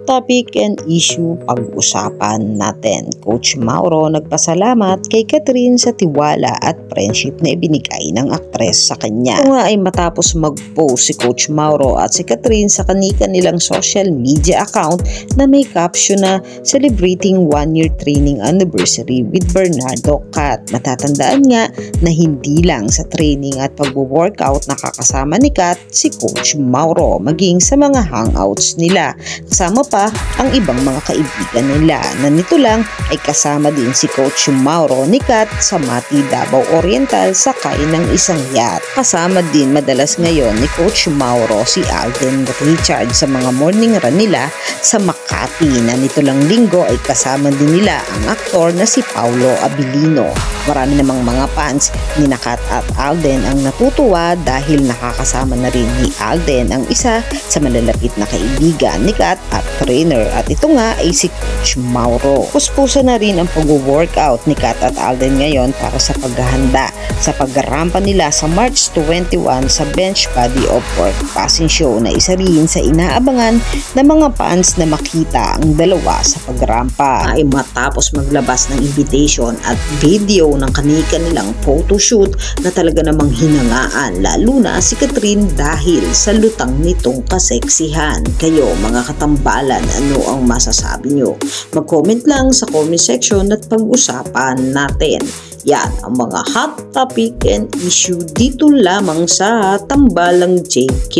topic and issue pag-usapan natin. Coach Mauro nagpasalamat kay Catherine sa tiwala at friendship na ibinigay ng aktres sa kanya. Ito nga ay matapos mag-post si Coach Mauro at si Catherine sa kanilang social media account na may caption na celebrating 1-year training anniversary with Bernardo Cat. Matatandaan nga na hindi lang sa training at pag-workout nakakasama ni Cat si Coach Mauro maging sa mga hangouts nila. Kasama pa ang ibang mga kaibigan nila na nito lang ay kasama din si Coach Mauro ni Cat sa Mati, Davao Oriental sakay ng isang yacht. Kasama din madalas ngayon ni Coach Mauro si Alden Richard sa mga morning run nila sa Makati na nito lang linggo ay kasama din nila ang aktor na si Paulo Abilino. Marami namang mga fans ni Cat at Alden ang natutuwa dahil nakakasama na rin ni Alden ang isa sa malalapit na kaibigan ni Cat at trainer at ito nga ay si Coach Mauro. Puspusa na rin ang pag-workout ni Cat at Alden ngayon para sa paghahanda sa pagrampa nila sa March 21 sa Bench Body of Work passing show na isa rin sa inaabangan ng mga fans na makita ang dalawa sa pagrampa. Ay matapos maglabas ng invitation at video ng kanilang photoshoot na talaga namang hinangaan lalo na si Catherine dahil sa lutang nitong kaseksihan. Kayo mga katambalan, ano ang masasabi nyo? Mag-comment lang sa comment section at pag-usapan natin. Yan ang mga hot topic and issue dito lamang sa Tambalang JK.